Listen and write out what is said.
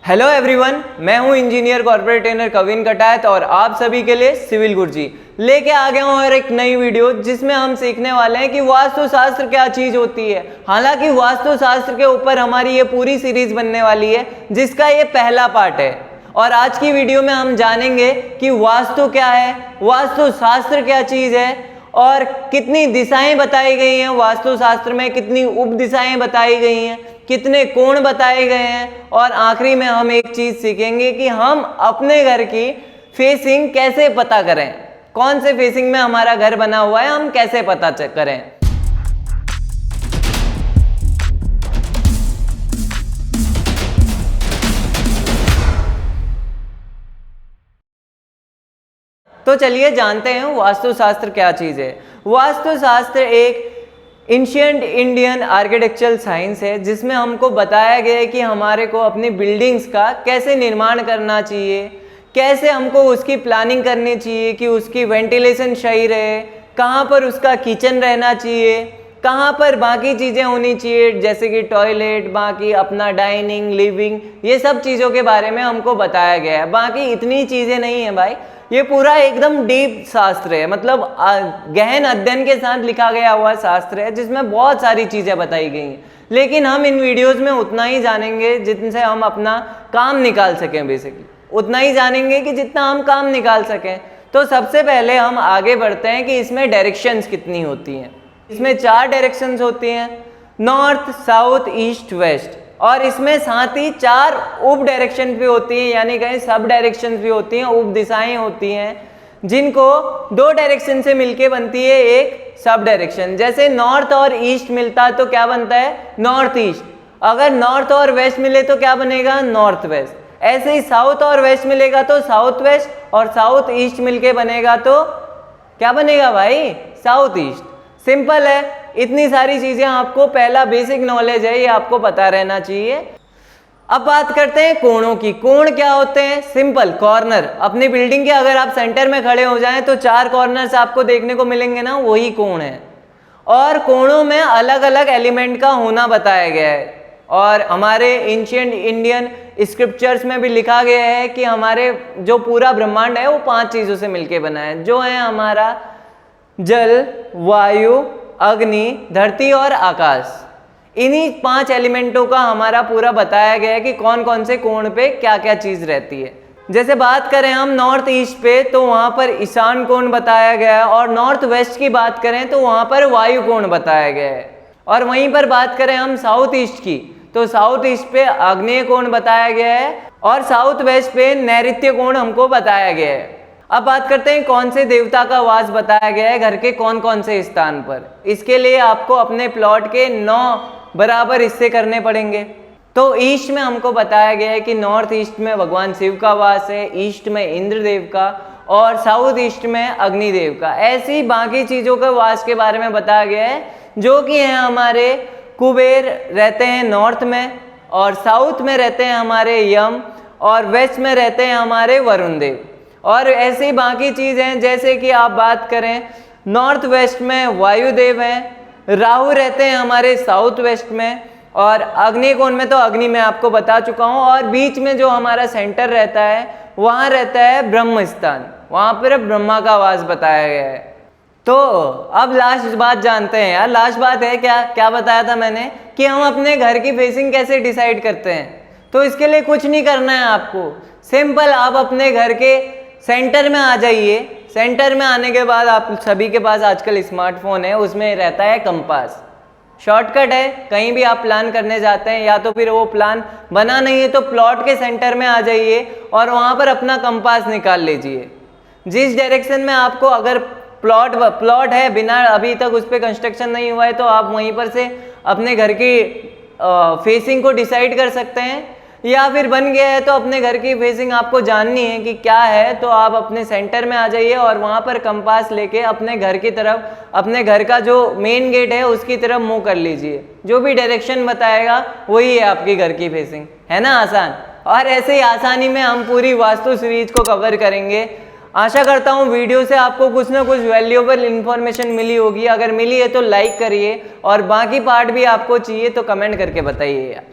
Hello everyone, मैं हूं engineer corporate trainer Kavin कटायत और आप सभी के लिए सिविल गुरुजी लेके आ गया हूं और एक नई वीडियो जिसमें हम सीखने वाले हैं कि वास्तुशास्त्र क्या चीज होती है। हालांकि वास्तुशास्त्र के ऊपर हमारी ये पूरी सीरीज बनने वाली है जिसका ये पहला पार्ट है और आज की वीडियो में हम जानेंगे कि वास्तु क्या है, वास्तुशास्त्र क्या चीज है और कितनी दिशाएं बताई गई हैं वास्तुशास्त्र में, कितनी उप दिशाएं बताई गई हैं, कितने कोण बताए गए हैं और आखिरी में हम एक चीज सीखेंगे कि हम अपने घर की फेसिंग कैसे पता करें, कौन से फेसिंग में हमारा घर बना हुआ है हम कैसे पता करें। तो चलिए जानते हैं वास्तुशास्त्र क्या चीज है। वास्तुशास्त्र एक एंशिएंट इंडियन आर्किटेक्चरल साइंस है जिसमें हमको बताया गया है कि हमारे को अपनी बिल्डिंग्स का कैसे निर्माण करना चाहिए, कैसे हमको उसकी प्लानिंग करनी चाहिए कि उसकी वेंटिलेशन सही रहे, कहाँ पर उसका किचन रहना चाहिए, कहाँ पर बाकी चीज़ें होनी चाहिए जैसे कि टॉयलेट, बाकी अपना डाइनिंग, लिविंग, ये सब चीज़ों के बारे में हमको बताया गया है। बाकी इतनी चीज़ें नहीं है भाई, ये पूरा एकदम डीप शास्त्र है, मतलब गहन अध्ययन के साथ लिखा गया हुआ शास्त्र है जिसमें बहुत सारी चीज़ें बताई गई हैं। लेकिन हम इन वीडियोस में उतना ही जानेंगे जिनसे हम अपना काम निकाल सकें, बेसिकली उतना ही जानेंगे कि जितना हम काम निकाल सकें। तो सबसे पहले हम आगे बढ़ते हैं कि इसमें डायरेक्शंस कितनी होती हैं। इसमें 4 डायरेक्शंस होती हैं, नॉर्थ, साउथ, ईस्ट, वेस्ट, और इसमें साथ ही 4 उप डायरेक्शन भी होती हैं, यानी कहीं सब डायरेक्शन भी होती हैं, उप दिशाएं होती हैं जिनको 2 डायरेक्शन से मिलके बनती है एक सब डायरेक्शन। जैसे नॉर्थ और ईस्ट मिलता है तो क्या बनता है, नॉर्थ ईस्ट। अगर नॉर्थ और वेस्ट मिले तो क्या बनेगा, नॉर्थ वेस्ट। ऐसे ही साउथ और वेस्ट मिलेगा तो साउथ वेस्ट, और साउथ ईस्ट मिलके बनेगा तो क्या बनेगा भाई, साउथ ईस्ट। सिंपल है, इतनी सारी चीजें आपको पहला बेसिक नॉलेज है, ये आपको पता रहना चाहिए। अब बात करते हैं कोणों की। कोण क्या होते हैं, सिंपल, कॉर्नर। अपनी बिल्डिंग के अगर आप सेंटर में खड़े हो जाएं तो 4 कॉर्नर्स आपको देखने को मिलेंगे ना, वही कोण है। और कोणों में अलग अलग एलिमेंट का होना बताया गया है और हमारे एंशिएंट इंडियन स्क्रिप्चर्स में भी लिखा गया है कि हमारे जो पूरा ब्रह्मांड है वो 5 चीजों से मिलके बना है, जो है हमारा जल, वायु, अग्नि, धरती और आकाश। इन्हीं 5 एलिमेंटों का हमारा पूरा बताया गया है कि कौन कौन से कोण पे क्या क्या चीज रहती है। जैसे बात करें हम नॉर्थ ईस्ट पे तो वहां पर ईशान कोण बताया गया है, और नॉर्थ वेस्ट की बात करें तो वहां पर वायु कोण बताया गया है। और वहीं पर बात करें हम साउथ ईस्ट की तो साउथ ईस्ट पे आग्नेय कोण बताया गया है और साउथ वेस्ट पे नैऋत्य कोण हमको बताया गया है। अब बात करते हैं कौन से देवता का वास बताया गया है घर के कौन कौन से स्थान पर। इसके लिए आपको अपने प्लॉट के 9 बराबर हिस्से करने पड़ेंगे। तो ईस्ट में हमको बताया गया है कि नॉर्थ ईस्ट में भगवान शिव का वास है, ईस्ट में इंद्रदेव का और साउथ ईस्ट में अग्निदेव का। ऐसी बाकी चीज़ों के वास के बारे में बताया गया है, जो कि हैं हमारे कुबेर रहते हैं नॉर्थ में, और साउथ में रहते हैं हमारे यम, और वेस्ट में रहते हैं हमारे वरुण देव। और ऐसी बाकी चीज़ हैं जैसे कि आप बात करें नॉर्थ वेस्ट में वायुदेव हैं, राहु रहते हैं हमारे साउथ वेस्ट में, और अग्नि कोण में तो अग्नि मैं आपको बता चुका हूँ, और बीच में जो हमारा सेंटर रहता है वहाँ रहता है ब्रह्म स्थान, वहाँ पर ब्रह्मा का वास बताया गया है। तो अब लास्ट बात जानते हैं यार, लास्ट बात है क्या बताया था मैंने कि हम अपने घर की फेसिंग कैसे डिसाइड करते हैं। तो इसके लिए कुछ नहीं करना है आपको, सिंपल आप अपने घर के सेंटर में आ जाइए। सेंटर में आने के बाद आप सभी के पास आजकल स्मार्टफोन है, उसमें रहता है कंपास, शॉर्टकट है। कहीं भी आप प्लान करने जाते हैं या तो फिर वो प्लान बना नहीं है तो प्लॉट के सेंटर में आ जाइए और वहाँ पर अपना कंपास निकाल लीजिए। जिस डायरेक्शन में आपको, अगर प्लॉट है बिना अभी तक उस पर कंस्ट्रक्शन नहीं हुआ है तो आप वहीं पर से अपने घर की फेसिंग को डिसाइड कर सकते हैं, या फिर बन गया है तो अपने घर की फेसिंग आपको जाननी है कि क्या है तो आप अपने सेंटर में आ जाइए और वहाँ पर कंपास लेके अपने घर की तरफ, अपने घर का जो मेन गेट है उसकी तरफ मुंह कर लीजिए। जो भी डायरेक्शन बताएगा वही है आपकी घर की फेसिंग, है ना आसान। और ऐसे ही आसानी में हम पूरी वास्तु सीरीज को कवर करेंगे। आशा करता हूँ वीडियो से आपको कुछ ना कुछ वैल्यूएबल इन्फॉर्मेशन मिली होगी। अगर मिली है तो लाइक करिए और बाकी पार्ट भी आपको चाहिए तो कमेंट करके बताइए यार।